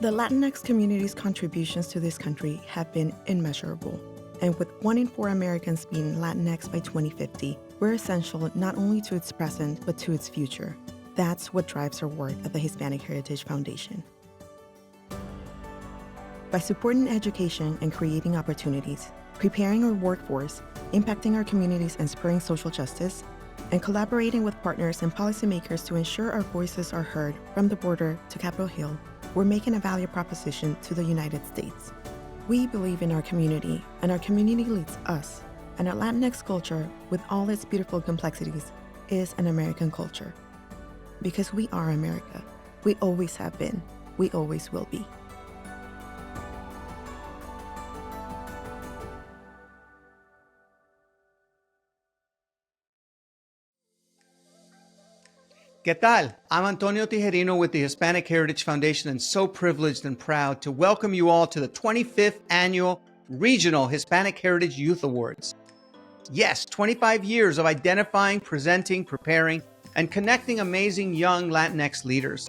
The Latinx community's contributions to this country have been immeasurable. And with 1 in 4 Americans being Latinx by 2050, we're essential not only to its present, but to its future. That's what drives our work at the Hispanic Heritage Foundation. By supporting education and creating opportunities, preparing our workforce, impacting our communities and spurring social justice, and collaborating with partners and policymakers to ensure our voices are heard from the border to Capitol Hill, we're making a value proposition to the United States. We believe in our community, and our community leads us. And our Latinx culture, with all its beautiful complexities, is an American culture. Because we are America. We always have been. We always will be. ¿Qué tal? I'm Antonio Tijerino with the Hispanic Heritage Foundation and so privileged and proud to welcome you all to the 25th Annual Regional Hispanic Heritage Youth Awards. Yes, 25 years of identifying, presenting, preparing, and connecting amazing young Latinx leaders.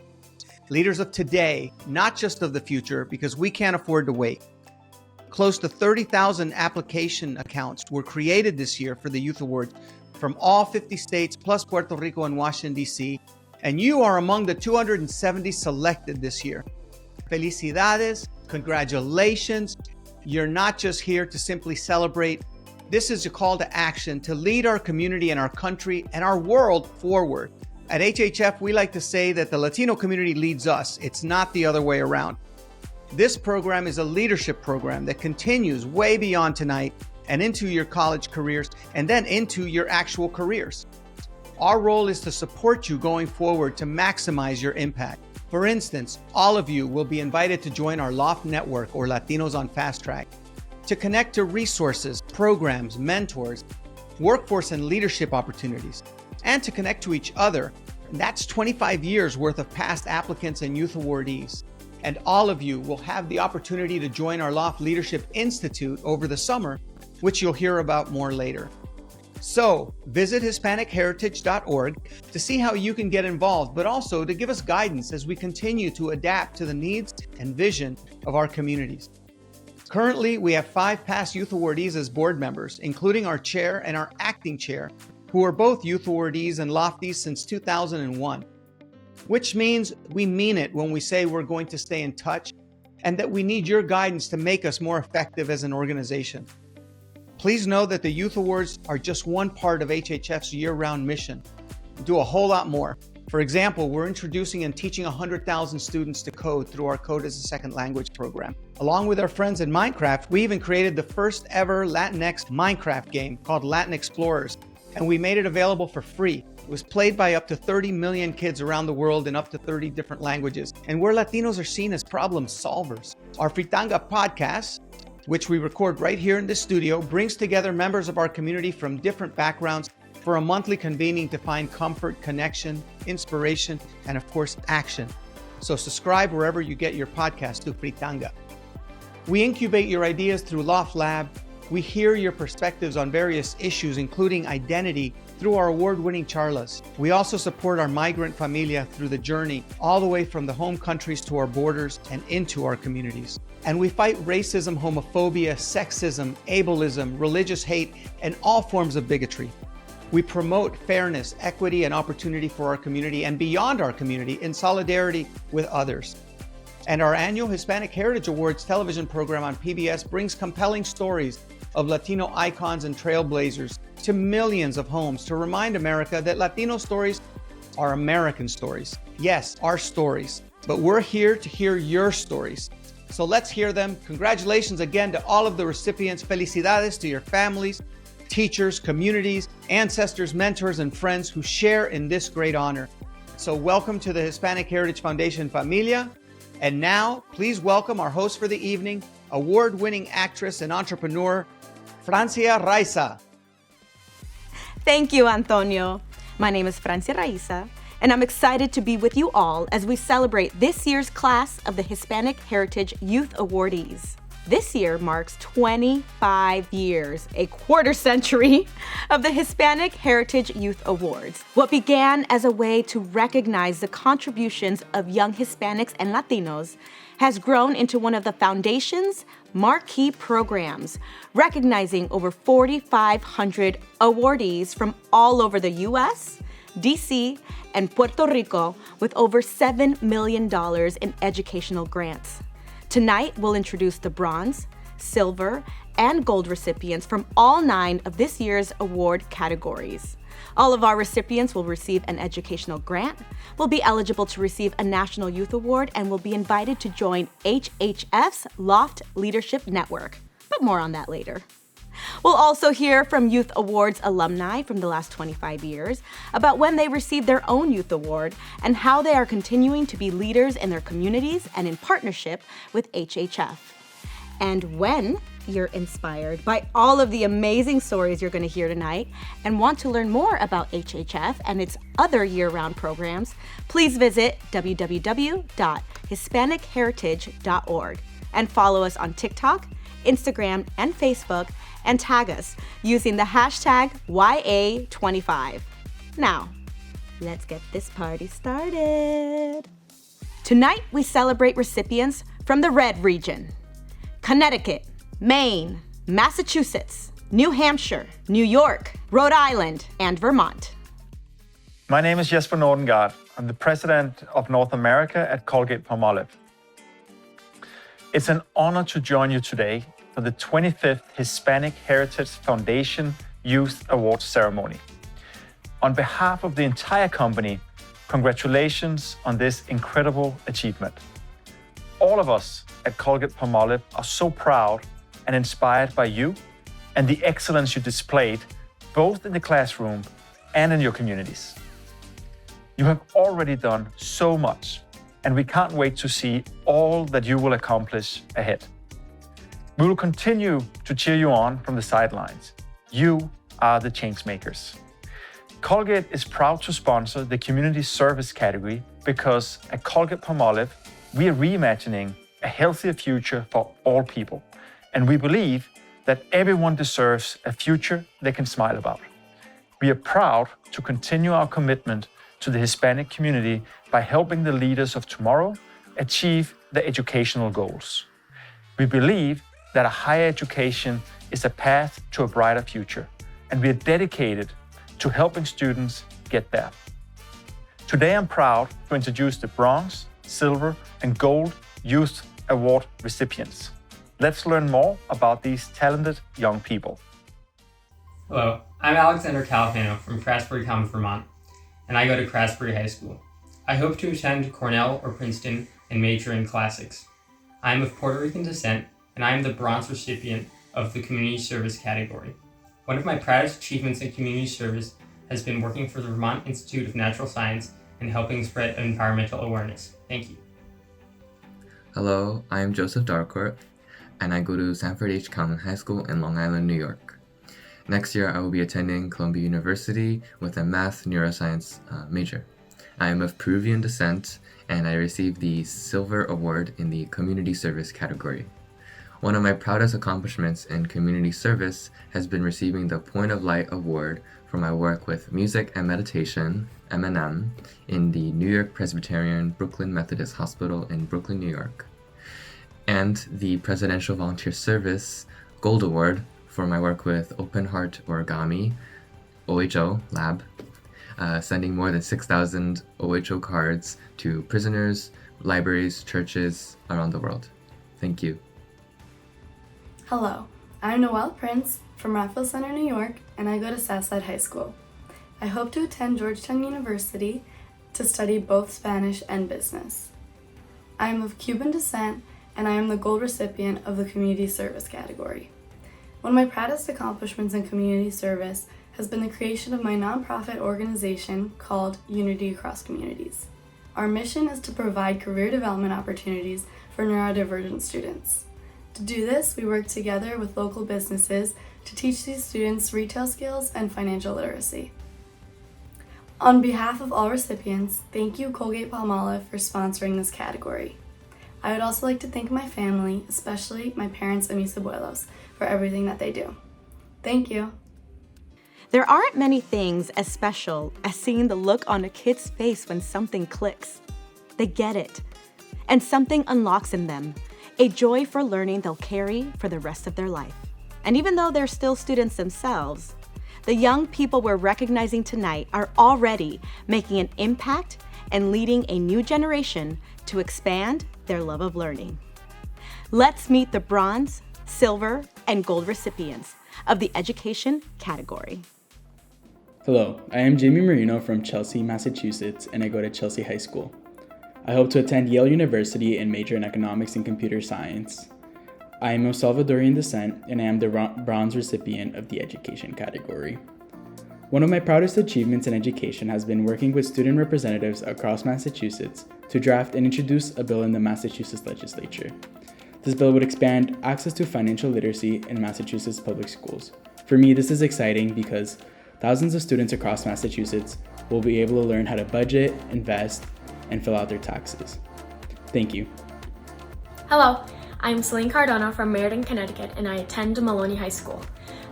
Leaders of today, not just of the future, because we can't afford to wait. Close to 30,000 application accounts were created this year for the Youth Awards from all 50 states, plus Puerto Rico and Washington, D.C., and you are among the 270 selected this year. Felicidades, congratulations. You're not just here to simply celebrate. This is a call to action to lead our community and our country and our world forward. At HHF, we like to say that the Latino community leads us. It's not the other way around. This program is a leadership program that continues way beyond tonight and into your college careers, and then into your actual careers. Our role is to support you going forward to maximize your impact. For instance, all of you will be invited to join our LOFT network, or Latinos on Fast Track, to connect to resources, programs, mentors, workforce and leadership opportunities, and to connect to each other. And that's 25 years worth of past applicants and youth awardees. And all of you will have the opportunity to join our LOFT Leadership Institute over the summer, which you'll hear about more later. So visit HispanicHeritage.org to see how you can get involved, but also to give us guidance as we continue to adapt to the needs and vision of our communities. Currently, we have 5 past youth awardees as board members, including our chair and our acting chair, who are both youth awardees and lofties since 2001, which means we mean it when we say we're going to stay in touch and that we need your guidance to make us more effective as an organization. Please know that the Youth Awards are just one part of HHF's year-round mission. We do a whole lot more. For example, we're introducing and teaching 100,000 students to code through our Code as a Second Language program. Along with our friends in Minecraft, we even created the first ever Latinx Minecraft game called Latin Explorers, and we made it available for free. It was played by up to 30 million kids around the world in up to 30 different languages, and where Latinos are seen as problem solvers. Our Fritanga podcast, which we record right here in this studio, brings together members of our community from different backgrounds for a monthly convening to find comfort, connection, inspiration, and of course, action. So subscribe wherever you get your podcast to Fritanga. We incubate your ideas through Loft Lab. We hear your perspectives on various issues, including identity, through our award-winning charlas. We also support our migrant familia through the journey, all the way from the home countries to our borders and into our communities. And we fight racism, homophobia, sexism, ableism, religious hate, and all forms of bigotry. We promote fairness, equity, and opportunity for our community and beyond our community in solidarity with others. And our annual Hispanic Heritage Awards television program on PBS brings compelling stories of Latino icons and trailblazers to millions of homes to remind America that Latino stories are American stories. Yes, our stories, but we're here to hear your stories. So let's hear them. Congratulations again to all of the recipients. Felicidades to your families, teachers, communities, ancestors, mentors, and friends who share in this great honor. So welcome to the Hispanic Heritage Foundation familia. And now, please welcome our host for the evening, award-winning actress and entrepreneur, Francia Raiza. Thank you, Antonio. My name is Francia Raiza, and I'm excited to be with you all as we celebrate this year's class of the Hispanic Heritage Youth Awardees. This year marks 25 years, a quarter century, of the Hispanic Heritage Youth Awards. What began as a way to recognize the contributions of young Hispanics and Latinos has grown into one of the foundation's marquee programs, recognizing over 4,500 awardees from all over the U.S., D.C., and Puerto Rico with over $7 million in educational grants. Tonight, we'll introduce the bronze, silver, and gold recipients from all 9 of this year's award categories. All of our recipients will receive an educational grant, will be eligible to receive a National Youth Award, and will be invited to join HHF's Loft Leadership Network. But more on that later. We'll also hear from Youth Awards alumni from the last 25 years about when they received their own Youth Award and how they are continuing to be leaders in their communities and in partnership with HHF. And when you're inspired by all of the amazing stories you're going to hear tonight and want to learn more about HHF and its other year-round programs, please visit www.hispanicheritage.org and follow us on TikTok, Instagram, and Facebook, and tag us using the hashtag YA25. Now, let's get this party started. Tonight, we celebrate recipients from the Red Region: Connecticut, Maine, Massachusetts, New Hampshire, New York, Rhode Island, and Vermont. My name is Jesper Nordengard. I'm the president of North America at Colgate-Palmolive. It's an honor to join you today for the 25th Hispanic Heritage Foundation Youth Awards ceremony. On behalf of the entire company, congratulations on this incredible achievement. All of us at Colgate-Palmolive are so proud and inspired by you and the excellence you displayed both in the classroom and in your communities. You have already done so much, and we can't wait to see all that you will accomplish ahead. We will continue to cheer you on from the sidelines. You are the change makers. Colgate is proud to sponsor the community service category because at Colgate-Palmolive, we are reimagining a healthier future for all people. And we believe that everyone deserves a future they can smile about. We are proud to continue our commitment to the Hispanic community by helping the leaders of tomorrow achieve their educational goals. We believe that a higher education is a path to a brighter future, and we are dedicated to helping students get there. Today, I'm proud to introduce the Bronze, Silver, and Gold Youth Award recipients. Let's learn more about these talented young people. Hello, I'm Alexander Califano from Craftsbury Commons, Vermont, and I go to Craftsbury High School. I hope to attend Cornell or Princeton and major in classics. I am of Puerto Rican descent, and I am the bronze recipient of the community service category. One of my proudest achievements in community service has been working for the Vermont Institute of Natural Science and helping spread environmental awareness. Thank you. Hello, I am Joseph Darcourt, and I go to Sanford H. Calhoun High School in Long Island, New York. Next year, I will be attending Columbia University with a math neuroscience major. I am of Peruvian descent, and I received the Silver Award in the Community Service category. One of my proudest accomplishments in community service has been receiving the Point of Light Award for my work with music and meditation, M&M, in the New York Presbyterian Brooklyn Methodist Hospital in Brooklyn, New York, and the Presidential Volunteer Service Gold Award for my work with Open Heart Origami, OHO Lab, sending more than 6,000 OHO cards to prisoners, libraries, churches around the world. Thank you. Hello, I'm Noelle Prince from Rockville Center, New York, and I go to Southside High School. I hope to attend Georgetown University to study both Spanish and business. I am of Cuban descent, and I am the gold recipient of the community service category. One of my proudest accomplishments in community service has been the creation of my nonprofit organization called Unity Across Communities. Our mission is to provide career development opportunities for neurodivergent students. To do this, we work together with local businesses to teach these students retail skills and financial literacy. On behalf of all recipients, thank you Colgate-Palmolive for sponsoring this category. I would also like to thank my family, especially my parents and mis abuelos, for everything that they do. Thank you. There aren't many things as special as seeing the look on a kid's face when something clicks. They get it, and something unlocks in them, a joy for learning they'll carry for the rest of their life. And even though they're still students themselves, the young people we're recognizing tonight are already making an impact and leading a new generation to expand their love of learning. Let's meet the bronze, silver, and gold recipients of the education category. Hello, I am Jamie Marino from Chelsea, Massachusetts, and I go to Chelsea High School. I hope to attend Yale University and major in economics and computer science. I am of Salvadorian descent, and I am the bronze recipient of the education category. One of my proudest achievements in education has been working with student representatives across Massachusetts to draft and introduce a bill in the Massachusetts legislature. This bill would expand access to financial literacy in Massachusetts public schools. For me, this is exciting because thousands of students across Massachusetts will be able to learn how to budget, invest, and fill out their taxes. Thank you. Hello, I'm Celine Cardona from Meriden, Connecticut, and I attend Maloney High School.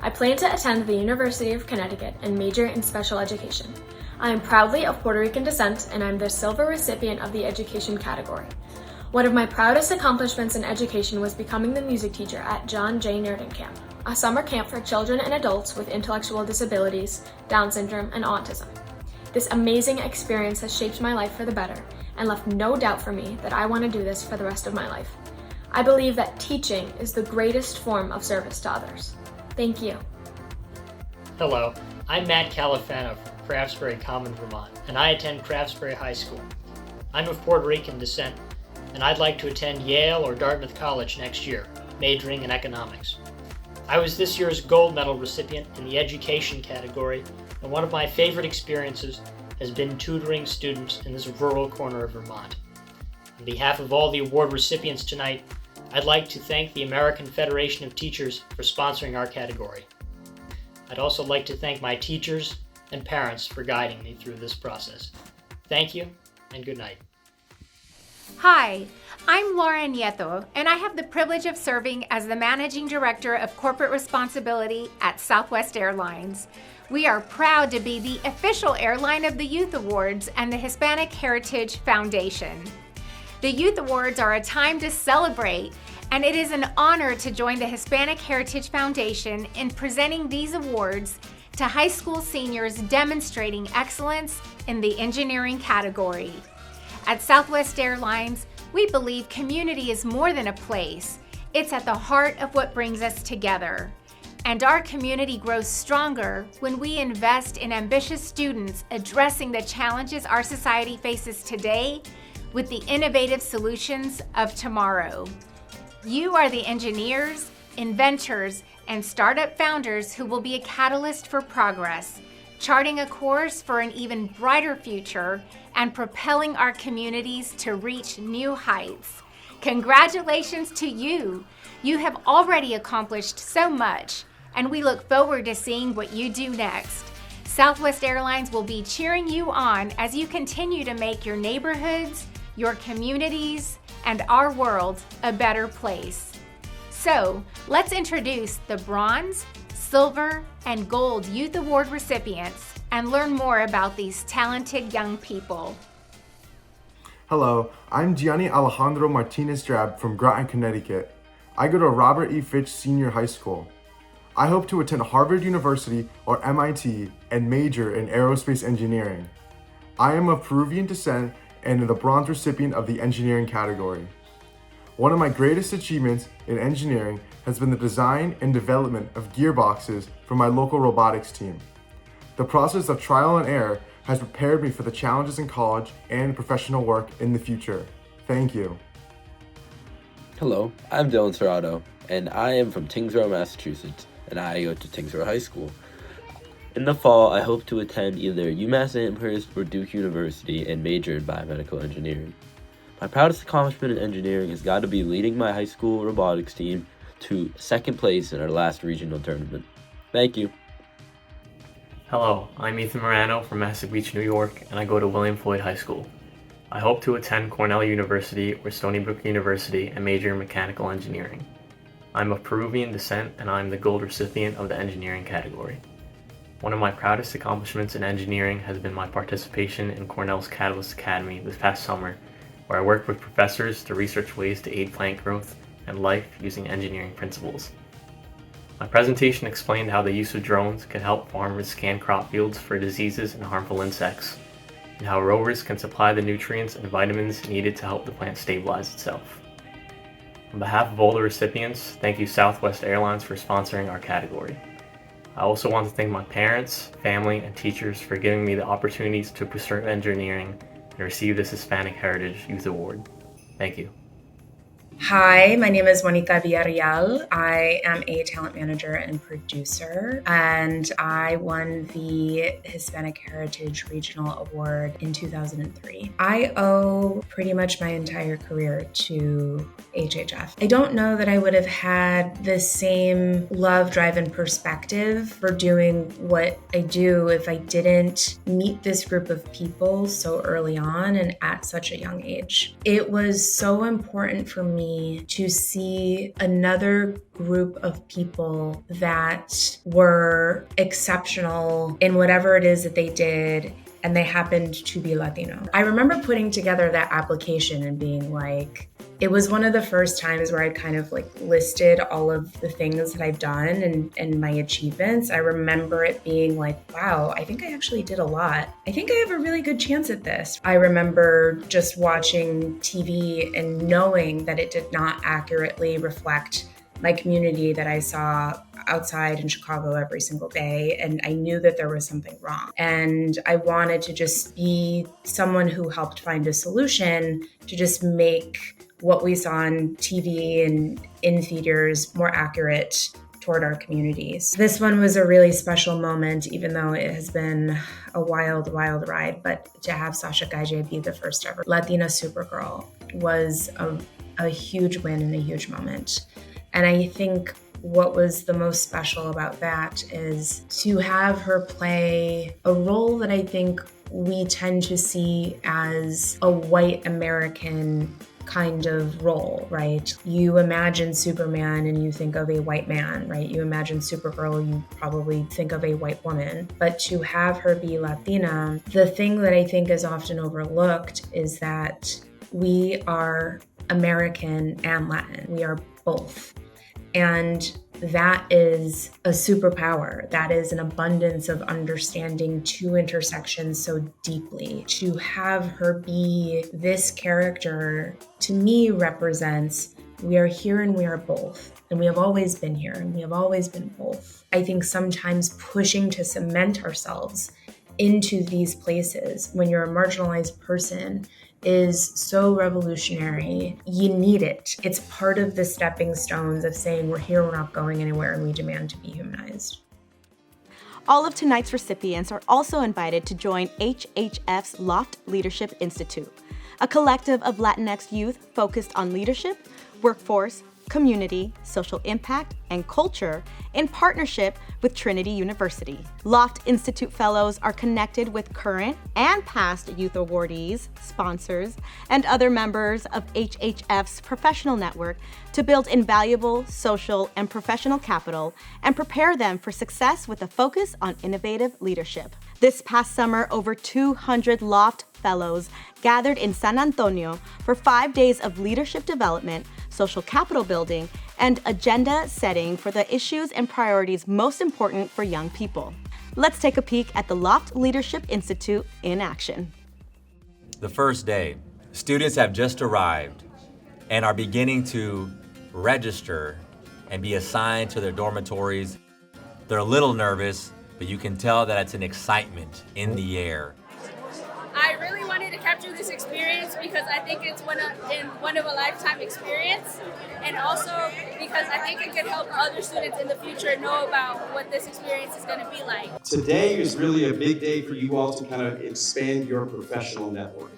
I plan to attend the University of Connecticut and major in special education. I am proudly of Puerto Rican descent, and I'm the silver recipient of the education category. One of my proudest accomplishments in education was becoming the music teacher at John J. Nerden Camp, a summer camp for children and adults with intellectual disabilities, Down syndrome, and autism. This amazing experience has shaped my life for the better and left no doubt for me that I want to do this for the rest of my life. I believe that teaching is the greatest form of service to others. Thank you. Hello, I'm Matt Califano from Craftsbury Common, Vermont, and I attend Craftsbury High School. I'm of Puerto Rican descent, and I'd like to attend Yale or Dartmouth College next year, majoring in economics. I was this year's gold medal recipient in the education category, and one of my favorite experiences has been tutoring students in this rural corner of Vermont. On behalf of all the award recipients tonight, I'd like to thank the American Federation of Teachers for sponsoring our category. I'd also like to thank my teachers and parents for guiding me through this process. Thank you, and good night. Hi, I'm Laura Nieto, and I have the privilege of serving as the Managing Director of Corporate Responsibility at Southwest Airlines. We are proud to be the official airline of the Youth Awards and the Hispanic Heritage Foundation. The Youth Awards are a time to celebrate, and it is an honor to join the Hispanic Heritage Foundation in presenting these awards to high school seniors demonstrating excellence in the engineering category. At Southwest Airlines, we believe community is more than a place. It's at the heart of what brings us together. And our community grows stronger when we invest in ambitious students addressing the challenges our society faces today with the innovative solutions of tomorrow. You are the engineers, inventors, and startup founders who will be a catalyst for progress, charting a course for an even brighter future and propelling our communities to reach new heights. Congratulations to you! You have already accomplished so much, and we look forward to seeing what you do next. Southwest Airlines will be cheering you on as you continue to make your neighborhoods, your communities, and our world a better place. So, let's introduce the Bronze, Silver, and Gold Youth Award recipients and learn more about these talented young people. Hello, I'm Gianni Alejandro Martinez-Drab from Groton, Connecticut. I go to Robert E. Fitch Senior High School. I hope to attend Harvard University or MIT and major in aerospace engineering. I am of Peruvian descent and the bronze recipient of the engineering category. One of my greatest achievements in engineering has been the design and development of gearboxes for my local robotics team. The process of trial and error has prepared me for the challenges in college and professional work in the future. Thank you. Hello, I'm Dylan Serrato, and I am from Tingsboro, Massachusetts, and I go to Tingsboro High School. In the fall, I hope to attend either UMass Amherst or Duke University and major in biomedical engineering. My proudest accomplishment in engineering has got to be leading my high school robotics team to second place in our last regional tournament. Thank you. Hello, I'm Ethan Morano from Massac Beach, New York, and I go to William Floyd High School. I hope to attend Cornell University or Stony Brook University and major in mechanical engineering. I'm of Peruvian descent and I'm the gold recipient of the engineering category. One of my proudest accomplishments in engineering has been my participation in Cornell's Catalyst Academy this past summer, where I worked with professors to research ways to aid plant growth and life using engineering principles. My presentation explained how the use of drones can help farmers scan crop fields for diseases and harmful insects, and how rovers can supply the nutrients and vitamins needed to help the plant stabilize itself. On behalf of all the recipients, thank you Southwest Airlines for sponsoring our category. I also want to thank my parents, family, and teachers for giving me the opportunities to pursue engineering and receive this Hispanic Heritage Youth Award. Thank you. Hi, my name is Juanita Villarreal. I am a talent manager and producer, and I won the Hispanic Heritage Regional Award in 2003. I owe pretty much my entire career to HHF. I don't know that I would have had the same love, drive, and perspective for doing what I do if I didn't meet this group of people so early on and at such a young age. It was so important for me to see another group of people that were exceptional in whatever it is that they did, and they happened to be Latino. I remember putting together that application and being like, it was one of the first times where I kind of like listed all of the things that I've done and my achievements. I remember it being like, wow, I think I actually did a lot. I think I have a really good chance at this. I remember just watching TV and knowing that it did not accurately reflect my community that I saw outside in Chicago every single day, and I knew that there was something wrong. And I wanted to just be someone who helped find a solution to just make what we saw on TV and in theaters more accurate toward our communities. This one was a really special moment, even though it has been a wild, wild ride. But to have Sasha Gaye be the first ever Latina Supergirl was a huge win and a huge moment. And I think what was the most special about that is to have her play a role that I think we tend to see as a white American kind of role, right? You imagine Superman and you think of a white man, right? You imagine Supergirl, you probably think of a white woman. But to have her be Latina, the thing that I think is often overlooked is that we are American and Latin. We are both. And that is a superpower. That is an abundance of understanding two intersections so deeply. To have her be this character, to me, represents we are here and we are both. And we have always been here and we have always been both. I think sometimes pushing to cement ourselves into these places when you're a marginalized person is so revolutionary. You need it. It's part of the stepping stones of saying we're here, we're not going anywhere, and we demand to be humanized. All of tonight's recipients are also invited to join HHF's Loft Leadership Institute, a collective of Latinx youth focused on leadership, workforce, community, social impact, and culture in partnership with Trinity University. Loft Institute Fellows are connected with current and past youth awardees, sponsors, and other members of HHF's professional network to build invaluable social and professional capital and prepare them for success with a focus on innovative leadership. This past summer, over 200 Loft Fellows gathered in San Antonio for 5 days of leadership development, social capital building, and agenda setting for the issues and priorities most important for young people. Let's take a peek at the Loft Leadership Institute in action. The first day, students have just arrived and are beginning to register and be assigned to their dormitories. They're a little nervous, but you can tell that it's an excitement in the air. I really wanted to capture this experience because I think it's one of a lifetime experience, and also because I think it could help other students in the future know about what this experience is going to be like. Today is really a big day for you all to kind of expand your professional network.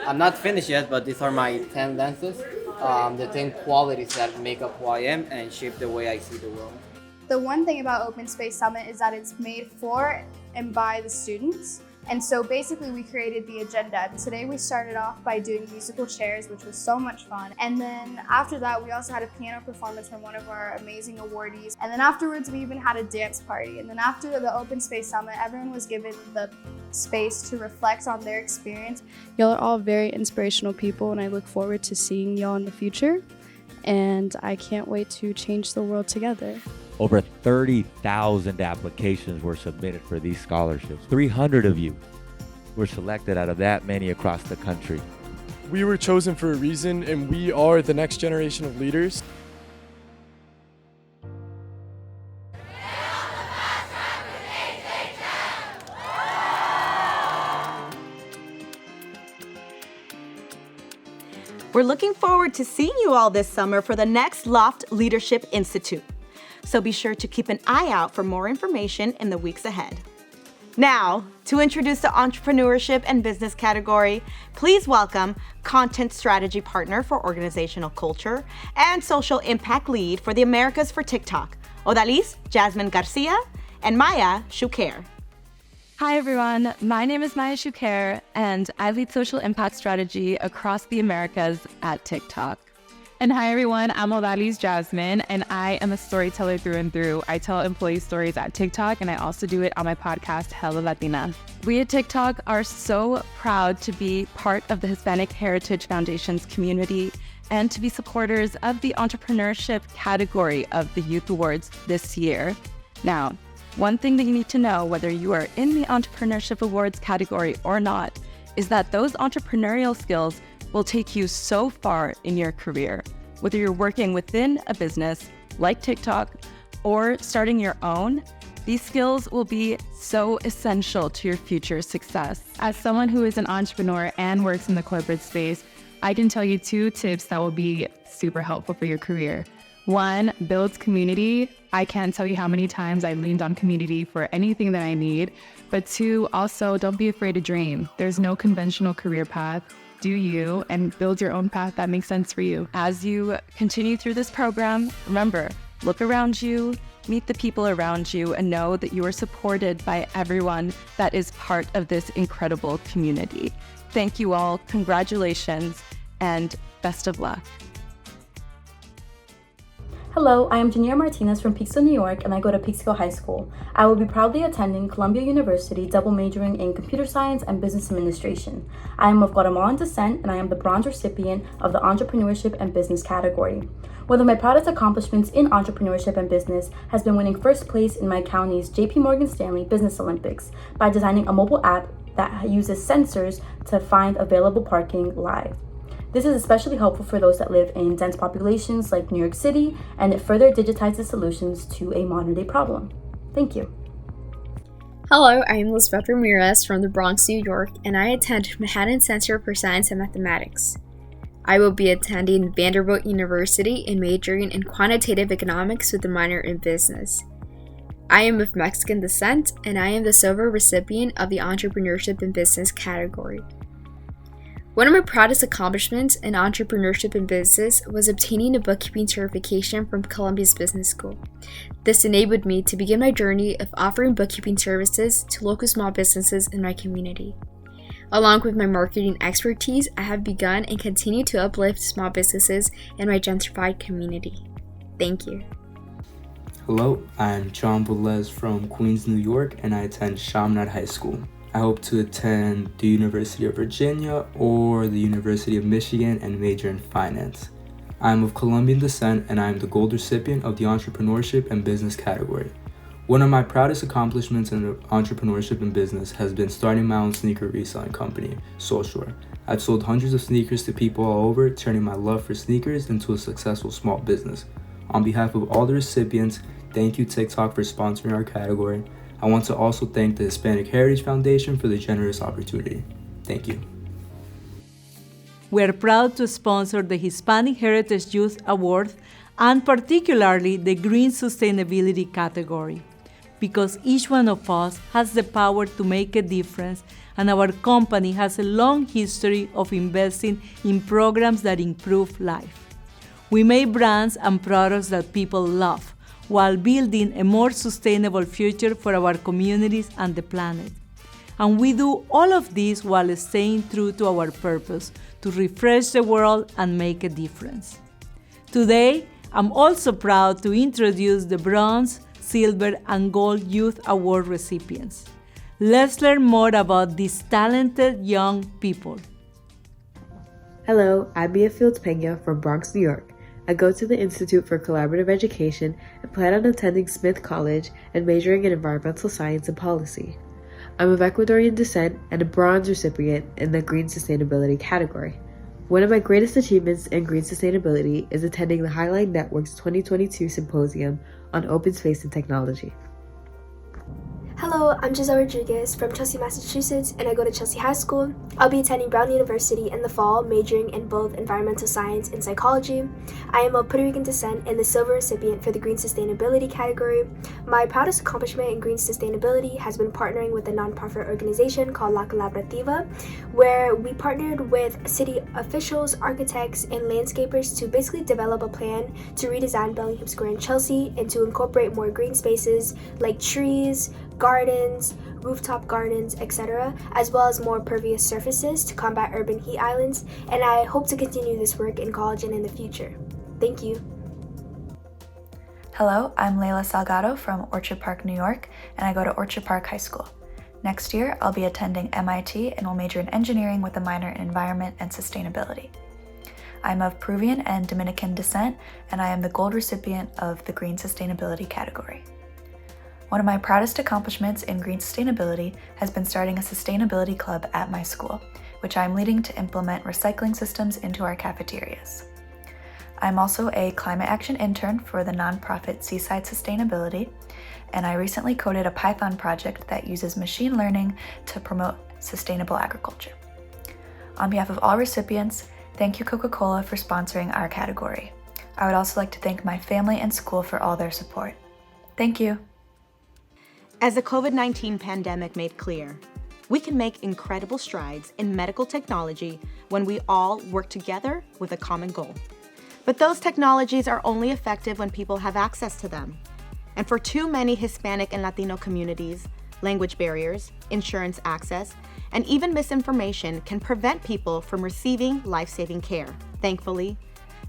I'm not finished yet, but these are my 10 lenses, the 10 qualities that make up who I am and shape the way I see the world. The one thing about Open Space Summit is that it's made for and by the students. And so basically we created the agenda. Today we started off by doing musical chairs, which was so much fun. And then after that, we also had a piano performance from one of our amazing awardees. And then afterwards, we even had a dance party. And then after the Open Space Summit, everyone was given the space to reflect on their experience. Y'all are all very inspirational people, and I look forward to seeing y'all in the future. And I can't wait to change the world together. Over 30,000 applications were submitted for these scholarships. 300 of you were selected out of that many across the country. We were chosen for a reason, and we are the next generation of leaders. We're looking forward to seeing you all this summer for the next Loft Leadership Institute. So be sure to keep an eye out for more information in the weeks ahead. Now, to introduce the entrepreneurship and business category, please welcome Content Strategy Partner for Organizational Culture and Social Impact Lead for the Americas for TikTok, Odalis Jasmine Garcia and Maya Shukair. Hi everyone, my name is Maya Shukair and I lead social impact strategy across the Americas at TikTok. And hi everyone, I'm Odalis Jasmine and I am a storyteller through and through. I tell employee stories at TikTok and I also do it on my podcast, Hella Latina. We at TikTok are so proud to be part of the Hispanic Heritage Foundation's community and to be supporters of the entrepreneurship category of the Youth Awards this year. Now, one thing that you need to know, whether you are in the Entrepreneurship Awards category or not, is that those entrepreneurial skills will take you so far in your career. Whether you're working within a business like TikTok or starting your own, these skills will be so essential to your future success. As someone who is an entrepreneur and works in the corporate space, I can tell you 2 tips that will be super helpful for your career. 1, builds community. I can't tell you how many times I leaned on community for anything that I need. But 2, also don't be afraid to dream. There's no conventional career path. Do you and build your own path that makes sense for you. As you continue through this program, remember, look around you, meet the people around you, and know that you are supported by everyone that is part of this incredible community. Thank you all, congratulations, and best of luck. Hello, I am Janira Martinez from Peekskill, New York, and I go to Peekskill High School. I will be proudly attending Columbia University, double majoring in computer science and business administration. I am of Guatemalan descent, and I am the bronze recipient of the entrepreneurship and business category. One of my proudest accomplishments in entrepreneurship and business has been winning first place in my county's JP Morgan Stanley Business Olympics by designing a mobile app that uses sensors to find available parking live. This is especially helpful for those that live in dense populations like New York City, and it further digitizes solutions to a modern-day problem. Thank you. Hello, I'm Elizabeth Ramirez from the Bronx, New York, and I attend Manhattan Center for Science and Mathematics. I will be attending Vanderbilt University and majoring in quantitative economics with a minor in business. I am of Mexican descent, and I am the silver recipient of the Entrepreneurship and Business category. One of my proudest accomplishments in entrepreneurship and business was obtaining a bookkeeping certification from Columbia's Business School. This enabled me to begin my journey of offering bookkeeping services to local small businesses in my community. Along with my marketing expertise, I have begun and continue to uplift small businesses in my gentrified community. Thank you. Hello, I'm John Velez from Queens, New York, and I attend Chaminade High School. I hope to attend the University of Virginia or the University of Michigan and major in finance. I am of Colombian descent and I am the gold recipient of the Entrepreneurship and Business category. One of my proudest accomplishments in entrepreneurship and business has been starting my own sneaker reselling company, Soulshore. I've sold hundreds of sneakers to people all over, turning my love for sneakers into a successful small business. On behalf of all the recipients, thank you TikTok for sponsoring our category. I want to also thank the Hispanic Heritage Foundation for the generous opportunity. Thank you. We are proud to sponsor the Hispanic Heritage Youth Awards and particularly the Green Sustainability category, because each one of us has the power to make a difference, and our company has a long history of investing in programs that improve life. We make brands and products that people love, while building a more sustainable future for our communities and the planet. And we do all of this while staying true to our purpose, to refresh the world and make a difference. Today, I'm also proud to introduce the Bronze, Silver, and Gold Youth Award recipients. Let's learn more about these talented young people. Hello, I'm Mia Fields Pena from Bronx, New York. I go to the Institute for Collaborative Education and plan on attending Smith College and majoring in environmental science and policy. I'm of Ecuadorian descent and a bronze recipient in the Green Sustainability category. One of my greatest achievements in green sustainability is attending the Highline Network's 2022 Symposium on Open Space and Technology. Hello, I'm Giselle Rodriguez from Chelsea, Massachusetts, and I go to Chelsea High School. I'll be attending Brown University in the fall, majoring in both environmental science and psychology. I am of Puerto Rican descent and the silver recipient for the Green Sustainability category. My proudest accomplishment in green sustainability has been partnering with a nonprofit organization called La Colaborativa, where we partnered with city officials, architects, and landscapers to basically develop a plan to redesign Bellingham Square in Chelsea and to incorporate more green spaces like trees, gardens, rooftop gardens, etc., as well as more pervious surfaces to combat urban heat islands, and I hope to continue this work in college and in the future. Thank you. Hello, I'm Layla Salgado from Orchard Park, New York, and I go to Orchard Park High School. Next year, I'll be attending MIT and will major in engineering with a minor in environment and sustainability. I'm of Peruvian and Dominican descent, and I am the gold recipient of the Green Sustainability category. One of my proudest accomplishments in green sustainability has been starting a sustainability club at my school, which I'm leading to implement recycling systems into our cafeterias. I'm also a climate action intern for the nonprofit Seaside Sustainability, and I recently coded a Python project that uses machine learning to promote sustainable agriculture. On behalf of all recipients, thank you Coca-Cola for sponsoring our category. I would also like to thank my family and school for all their support. Thank you. As the COVID-19 pandemic made clear, we can make incredible strides in medical technology when we all work together with a common goal. But those technologies are only effective when people have access to them. And for too many Hispanic and Latino communities, language barriers, insurance access, and even misinformation can prevent people from receiving life-saving care. Thankfully,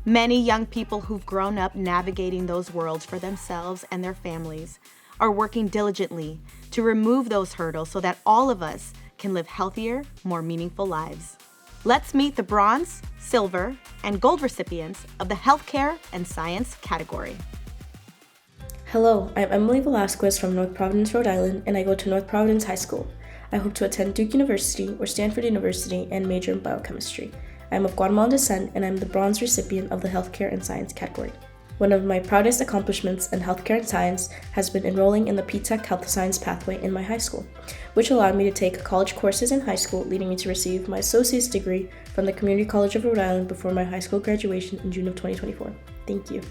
many young people who've grown up navigating those worlds for themselves and their families are working diligently to remove those hurdles so that all of us can live healthier, more meaningful lives. Let's meet the bronze, silver, and gold recipients of the healthcare and science category. Hello, I'm Emily Velasquez from North Providence, Rhode Island, and I go to North Providence High School. I hope to attend Duke University or Stanford University and major in biochemistry. I am of Guatemalan descent, and I am the bronze recipient of the healthcare and science category. One of my proudest accomplishments in healthcare and science has been enrolling in the P-Tech Health Science pathway in my high school, which allowed me to take college courses in high school, leading me to receive my associate's degree from the Community College of Rhode Island before my high school graduation in June of 2024. Thank you.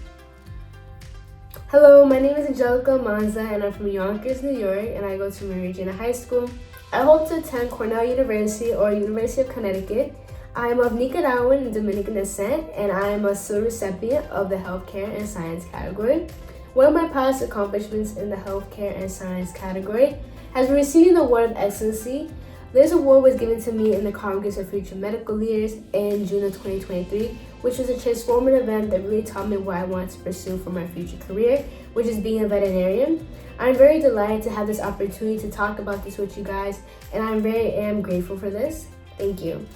Hello, my name is Angelica Manza, and I'm from Yonkers, New York, and I go to Mary Regina High School. I hope to attend Cornell University or University of Connecticut. I am of Nicaraguan and Dominican descent, and I am a silver recipient of the Healthcare and Science category. One of my past accomplishments in the Healthcare and Science category has been receiving the Award of Excellency. This award was given to me in the Congress of Future Medical Leaders in June of 2023, which was a transformative event that really taught me what I wanted to pursue for my future career, which is being a veterinarian. I'm very delighted to have this opportunity to talk about this with you guys, and I am grateful for this. Thank you.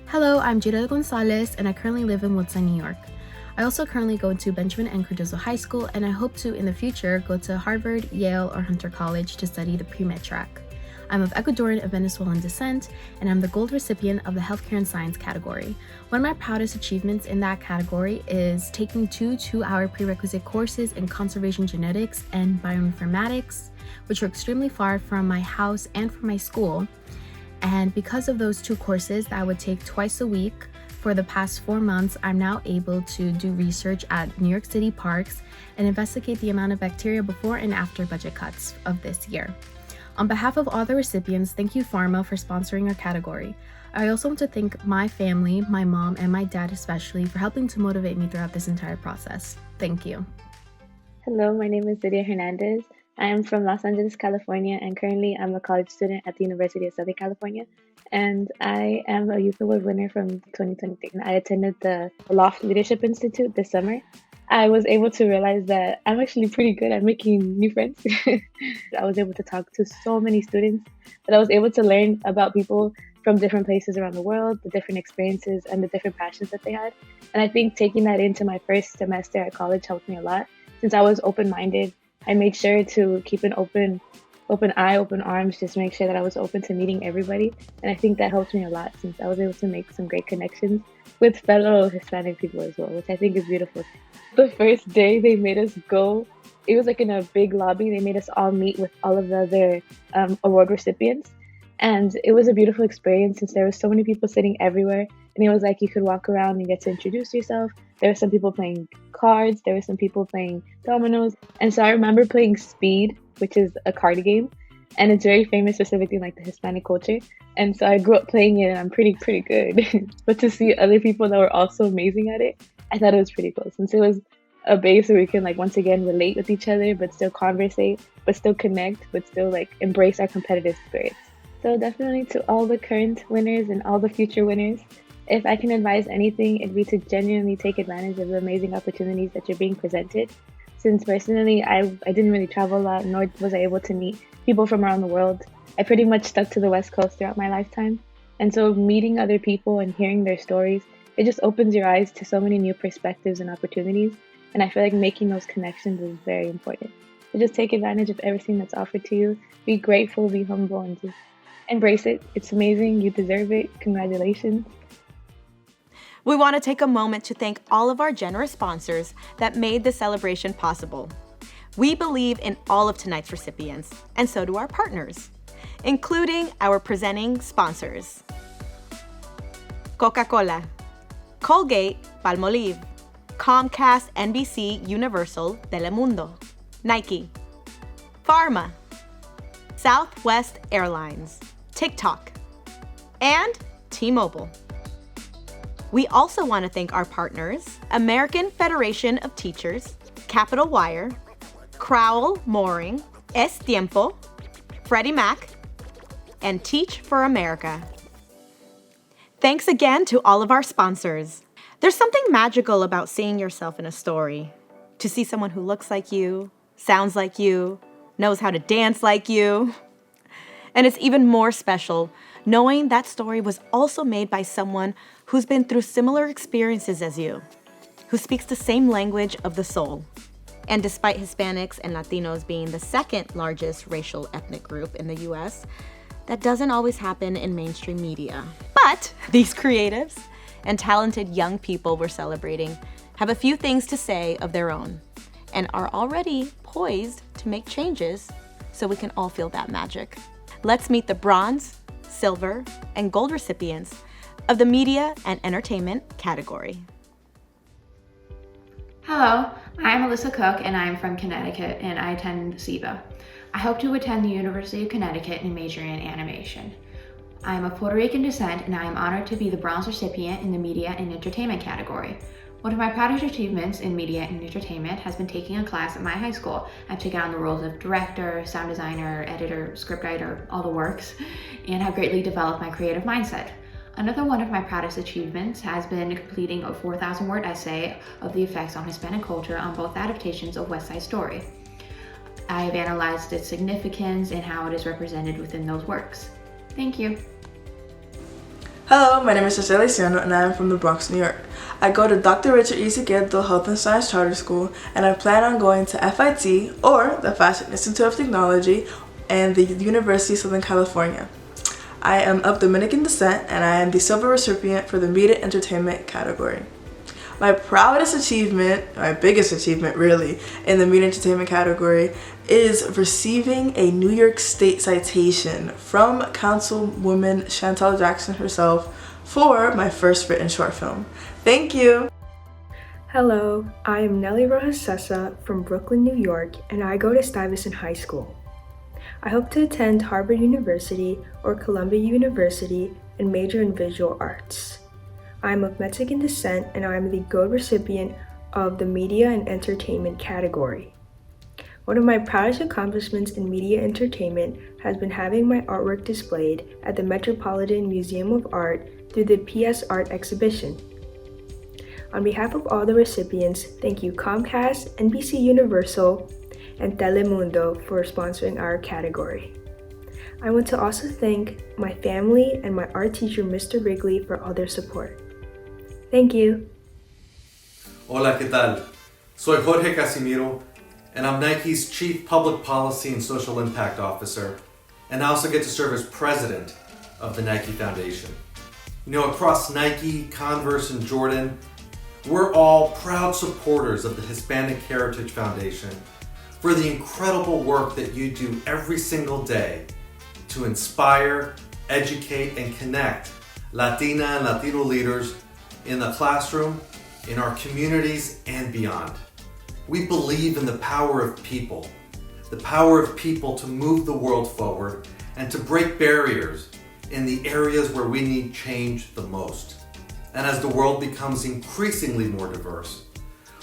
Hello, I'm Jada Gonzalez, and I currently live in Woodside, New York. I also currently go to Benjamin and Cardozo High School, and I hope to, in the future, go to Harvard, Yale, or Hunter College to study the pre-med track. I'm of Ecuadorian and Venezuelan descent, and I'm the gold recipient of the Healthcare and Science category. One of my proudest achievements in that category is taking 2 2-hour prerequisite courses in conservation genetics and bioinformatics, which are extremely far from my house and from my school. And because of those 2 courses that I would take twice a week for the past 4 months, I'm now able to do research at New York City parks and investigate the amount of bacteria before and after budget cuts of this year. On behalf of all the recipients, thank you Pharma for sponsoring our category. I also want to thank my family, my mom, and my dad especially for helping to motivate me throughout this entire process. Thank you. Hello, my name is Lydia Hernandez. I am from Los Angeles, California, and currently I'm a college student at the University of Southern California. And I am a Youth Award winner from 2023. And I attended the Loft Leadership Institute this summer. I was able to realize that I'm actually pretty good at making new friends. I was able to talk to so many students that I was able to learn about people from different places around the world, the different experiences and the different passions that they had. And I think taking that into my first semester at college helped me a lot. Since I was open-minded, I made sure to keep an open eye, open arms, just make sure that I was open to meeting everybody. And I think that helped me a lot since I was able to make some great connections with fellow Hispanic people as well, which I think is beautiful. The first day they made us go, it was like in a big lobby. They made us all meet with all of the other award recipients. And it was a beautiful experience since there were so many people sitting everywhere. And it was like you could walk around and get to introduce yourself. There were some people playing cards. There were some people playing dominoes. And so I remember playing Speed, which is a card game. And it's very famous specifically in like the Hispanic culture. And so I grew up playing it and I'm pretty good. But to see other people that were also amazing at it, I thought it was pretty cool. Since it was a base where we can like once again relate with each other, but still conversate, but still connect, but still like embrace our competitive spirits. So definitely to all the current winners and all the future winners, if I can advise anything, it'd be to genuinely take advantage of the amazing opportunities that you're being presented. Since personally, I didn't really travel a lot, nor was I able to meet people from around the world. I pretty much stuck to the West Coast throughout my lifetime. And so meeting other people and hearing their stories, it just opens your eyes to so many new perspectives and opportunities. And I feel like making those connections is very important. So just take advantage of everything that's offered to you. Be grateful, be humble, and just embrace it. It's amazing. You deserve it. Congratulations. We want to take a moment to thank all of our generous sponsors that made this celebration possible. We believe in all of tonight's recipients, and so do our partners, including our presenting sponsors. Coca-Cola, Colgate, Palmolive, Comcast, NBC, Universal, Telemundo, Nike, Pharma, Southwest Airlines, TikTok, and T-Mobile. We also want to thank our partners, American Federation of Teachers, Capital Wire, Crowell Mooring, Es Tiempo, Freddie Mac, and Teach for America. Thanks again to all of our sponsors. There's something magical about seeing yourself in a story. To see someone who looks like you, sounds like you, knows how to dance like you. And it's even more special knowing that story was also made by someone who's been through similar experiences as you, who speaks the same language of the soul. And despite Hispanics and Latinos being the second largest racial ethnic group in the US, that doesn't always happen in mainstream media. But these creatives and talented young people we're celebrating have a few things to say of their own and are already poised to make changes so we can all feel that magic. Let's meet the bronze, silver, and gold recipients of the media and entertainment category. Hello, I'm Alyssa Cook and I'm from Connecticut and I attend SIVA. I hope to attend the University of Connecticut and major in animation. I am of Puerto Rican descent and I am honored to be the bronze recipient in the media and entertainment category. One of my proudest achievements in media and entertainment has been taking a class at my high school. I've taken on the roles of director, sound designer, editor, scriptwriter, all the works, and have greatly developed my creative mindset. Another one of my proudest achievements has been completing a 4,000-word essay of the effects on Hispanic culture on both adaptations of West Side Story. I have analyzed its significance and how it is represented within those works. Thank you. Hello, my name is Cecilia Ciano and I am from the Bronx, New York. I go to Dr. Richard E. Izquierdo Health and Science Charter School and I plan on going to FIT or the Fashion Institute of Technology and the University of Southern California. I am of Dominican descent and I am the silver recipient for the media entertainment category. My proudest achievement, my biggest achievement really, in the media entertainment category is receiving a New York State citation from Councilwoman Chantal Jackson herself for my first written short film. Thank you. Hello, I am Nelly Rojas Sessa from Brooklyn, New York, and I go to Stuyvesant High School. I hope to attend Harvard University or Columbia University and major in visual arts. I am of Mexican descent and I am the gold recipient of the media and entertainment category. One of my proudest accomplishments in media entertainment has been having my artwork displayed at the Metropolitan Museum of Art through the PS Art exhibition. On behalf of all the recipients, thank you Comcast, NBC Universal, and Telemundo for sponsoring our category. I want to also thank my family and my art teacher, Mr. Wrigley, for all their support. Thank you. Hola, ¿qué tal? Soy Jorge Casimiro, and I'm Nike's Chief Public Policy and Social Impact Officer, and I also get to serve as President of the Nike Foundation. You know, across Nike, Converse, and Jordan, we're all proud supporters of the Hispanic Heritage Foundation for the incredible work that you do every single day to inspire, educate, and connect Latina and Latino leaders in the classroom, in our communities, and beyond. We believe in the power of people to move the world forward and to break barriers in the areas where we need change the most. And as the world becomes increasingly more diverse,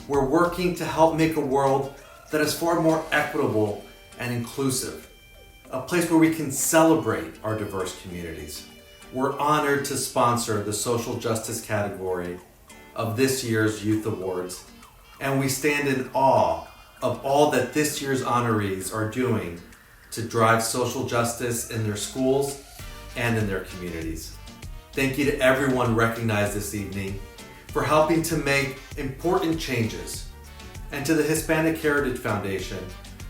we're working to help make a world that is far more equitable and inclusive, a place where we can celebrate our diverse communities. We're honored to sponsor the social justice category of this year's Youth Awards, and we stand in awe of all that this year's honorees are doing to drive social justice in their schools and in their communities. Thank you to everyone recognized this evening for helping to make important changes, and to the Hispanic Heritage Foundation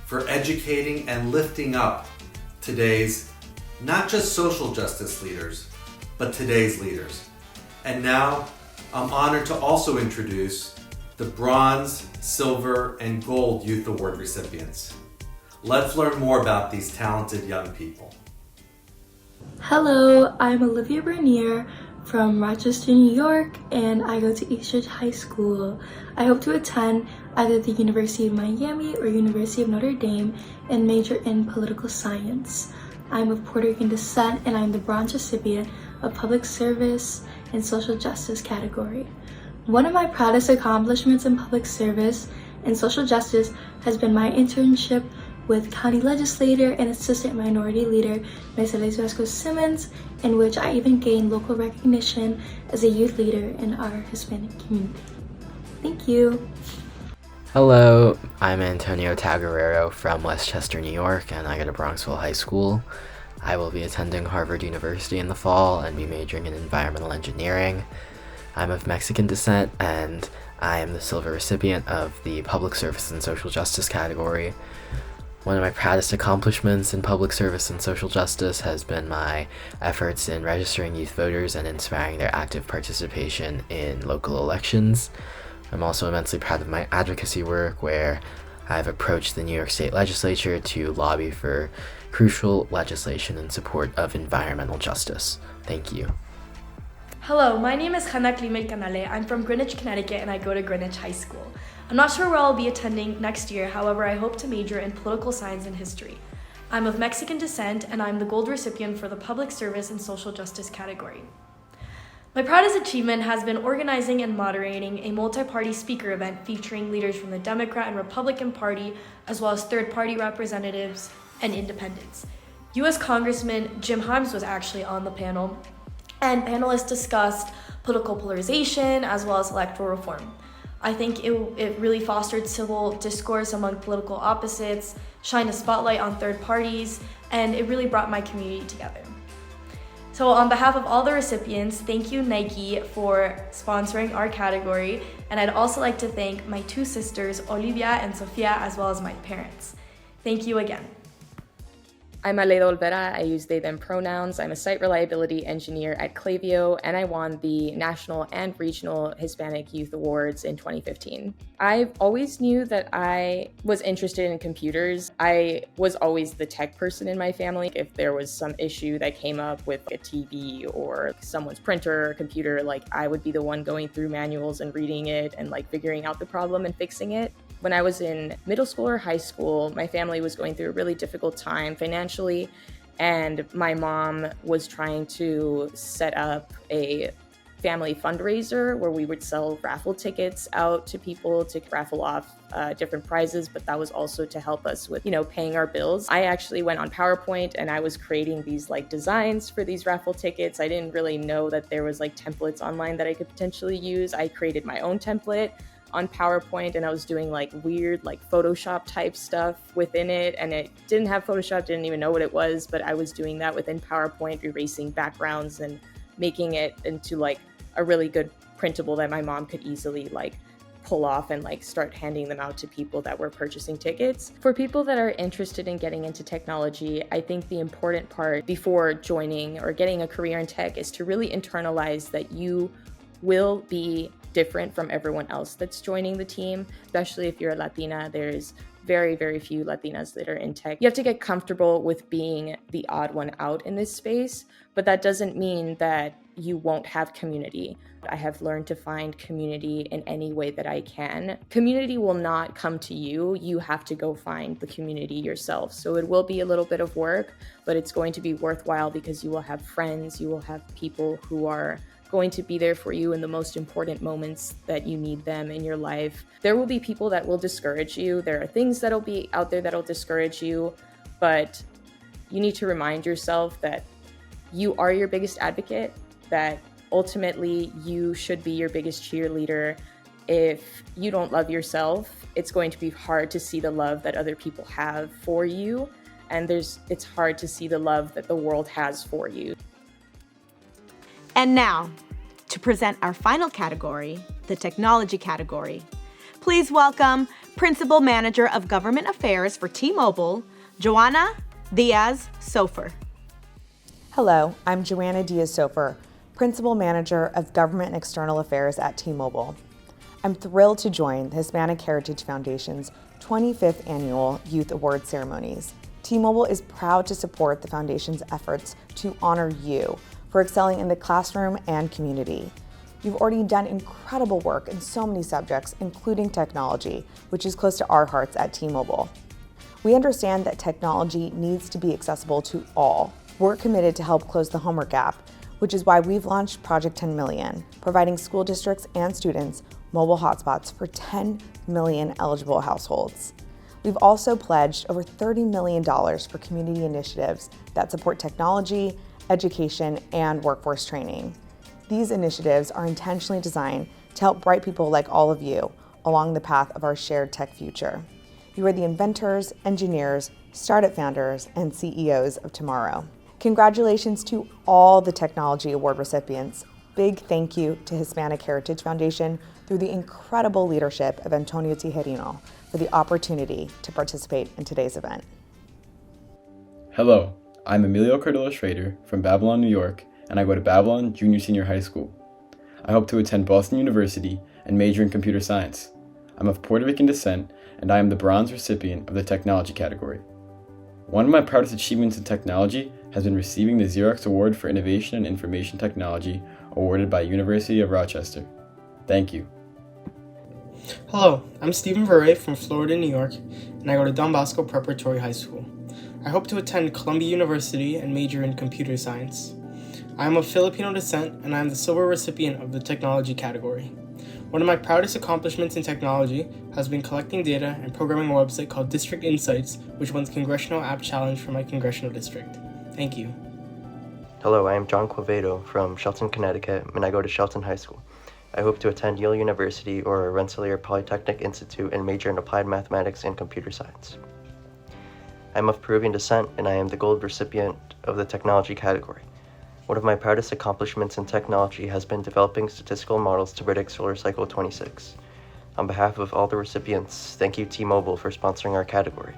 for educating and lifting up today's not just social justice leaders, but today's leaders. And now, I'm honored to also introduce the Bronze, Silver, and Gold Youth Award recipients. Let's learn more about these talented young people. Hello, I'm Olivia Bernier from Rochester, New York, and I go to Eastridge High School. I hope to attend either the University of Miami or University of Notre Dame and major in political science. I'm of Puerto Rican descent, and I'm the bronze recipient of Public Service and Social Justice category. One of my proudest accomplishments in public service and social justice has been my internship with County Legislator and Assistant Minority Leader Mercedes Vasco-Simmons, in which I even gained local recognition as a youth leader in our Hispanic community. Thank you. Hello, I'm Antonio Tagarero from Westchester, New York, and I go to Bronxville High School. I will be attending Harvard University in the fall and be majoring in environmental engineering. I'm of Mexican descent, and I am the silver recipient of the Public Service and Social Justice category. One of my proudest accomplishments in public service and social justice has been my efforts in registering youth voters and inspiring their active participation in local elections. I'm also immensely proud of my advocacy work, where I've approached the New York State Legislature to lobby for crucial legislation in support of environmental justice. Thank you. Hello, my name is Hannah Klimer Canale. I'm from Greenwich, Connecticut, and I go to Greenwich High School. I'm not sure where I'll be attending next year, however, I hope to major in political science and history. I'm of Mexican descent, and I'm the gold recipient for the Public Service and Social Justice category. My proudest achievement has been organizing and moderating a multi-party speaker event featuring leaders from the Democrat and Republican Party, as well as third-party representatives and independents. U.S. Congressman Jim Himes was actually on the panel, and panelists discussed political polarization as well as electoral reform. I think it really fostered civil discourse among political opposites, shined a spotlight on third parties, and it really brought my community together. So on behalf of all the recipients, thank you Nike for sponsoring our category, and I'd also like to thank my two sisters, Olivia and Sofia, as well as my parents. Thank you again. I'm Aleida Olvera. I use they, them pronouns. I'm a site reliability engineer at Klaviyo, and I won the National and Regional Hispanic Youth Awards in 2015. I always knew that I was interested in computers. I was always the tech person in my family. If there was some issue that came up with a TV or someone's printer or computer, I would be the one going through manuals and reading it and figuring out the problem and fixing it. When I was in middle school or high school, my family was going through a really difficult time financially, and my mom was trying to set up a family fundraiser where we would sell raffle tickets out to people to raffle off different prizes, but that was also to help us with, paying our bills. I actually went on PowerPoint and I was creating these designs for these raffle tickets. I didn't really know that there was templates online that I could potentially use. I created my own template on PowerPoint and I was doing weird Photoshop type stuff within it, and it didn't have Photoshop, didn't even know what it was, but I was doing that within PowerPoint, erasing backgrounds and making it into a really good printable that my mom could easily pull off and start handing them out to people that were purchasing tickets. For people that are interested in getting into technology, I think the important part before joining or getting a career in tech is to really internalize that you will be different from everyone else that's joining the team, especially if you're a Latina. There's very, very few Latinas that are in tech. You have to get comfortable with being the odd one out in this space, but that doesn't mean that you won't have community. I have learned to find community in any way that I can. Community will not come to you. You have to go find the community yourself. So it will be a little bit of work, but it's going to be worthwhile because you will have friends, you will have people who are going to be there for you in the most important moments that you need them in your life. There will be people that will discourage you. There are things that'll be out there that'll discourage you, but you need to remind yourself that you are your biggest advocate, that ultimately you should be your biggest cheerleader. If you don't love yourself, it's going to be hard to see the love that other people have for you, and it's hard to see the love that the world has for you. And now, to present our final category, the technology category, please welcome Principal Manager of Government Affairs for T-Mobile, Joanna Diaz-Sofer. Hello, I'm Joanna Diaz-Sofer, Principal Manager of Government and External Affairs at T-Mobile. I'm thrilled to join the Hispanic Heritage Foundation's 25th Annual Youth Awards ceremonies. T-Mobile is proud to support the Foundation's efforts to honor you for excelling in the classroom and community. You've already done incredible work in so many subjects, including technology, which is close to our hearts at T-Mobile. We understand that technology needs to be accessible to all. We're committed to help close the homework gap, which is why we've launched Project 10 Million, providing school districts and students mobile hotspots for 10 million eligible households. We've also pledged over $30 million for community initiatives that support technology, education, and workforce training. These initiatives are intentionally designed to help bright people like all of you along the path of our shared tech future. You are the inventors, engineers, startup founders, and CEOs of tomorrow. Congratulations to all the Technology Award recipients. Big thank you to Hispanic Heritage Foundation through the incredible leadership of Antonio Tijerino for the opportunity to participate in today's event. Hello, I'm Emilio Cardillo Schrader from Babylon, New York, and I go to Babylon Junior Senior High School. I hope to attend Boston University and major in computer science. I'm of Puerto Rican descent, and I am the bronze recipient of the technology category. One of my proudest achievements in technology has been receiving the Xerox Award for Innovation in Information Technology awarded by University of Rochester. Thank you. Hello, I'm Stephen Verre from Florida, New York, and I go to Don Bosco Preparatory High School. I hope to attend Columbia University and major in computer science. I am of Filipino descent, and I am the silver recipient of the technology category. One of my proudest accomplishments in technology has been collecting data and programming a website called District Insights, which won the Congressional App Challenge for my congressional district. Thank you. Hello, I am John Quevedo from Shelton, Connecticut, and I go to Shelton High School. I hope to attend Yale University or Rensselaer Polytechnic Institute and major in applied mathematics and computer science. I am of Peruvian descent, and I am the gold recipient of the technology category. One of my proudest accomplishments in technology has been developing statistical models to predict solar cycle 26. On behalf of all the recipients, thank you T-Mobile for sponsoring our category.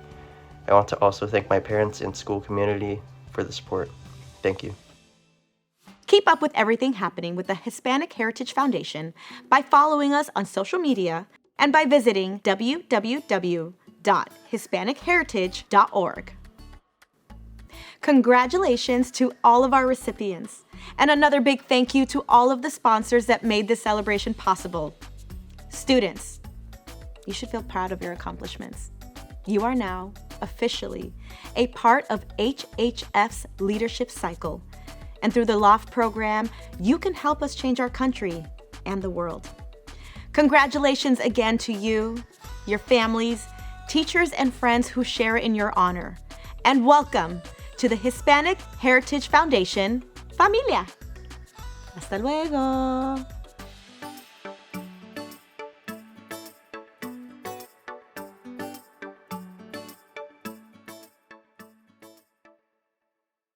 I want to also thank my parents and school community for the support. Thank you. Keep up with everything happening with the Hispanic Heritage Foundation by following us on social media and by visiting www.hispanicheritage.org. Congratulations to all of our recipients, and another big thank you to all of the sponsors that made this celebration possible. Students, you should feel proud of your accomplishments. You are now officially a part of HHF's leadership cycle, And through the LOFT program, you can help us change our country and the world. Congratulations again to you, your families, teachers, and friends who share in your honor. And welcome to the Hispanic Heritage Foundation Familia. Hasta luego.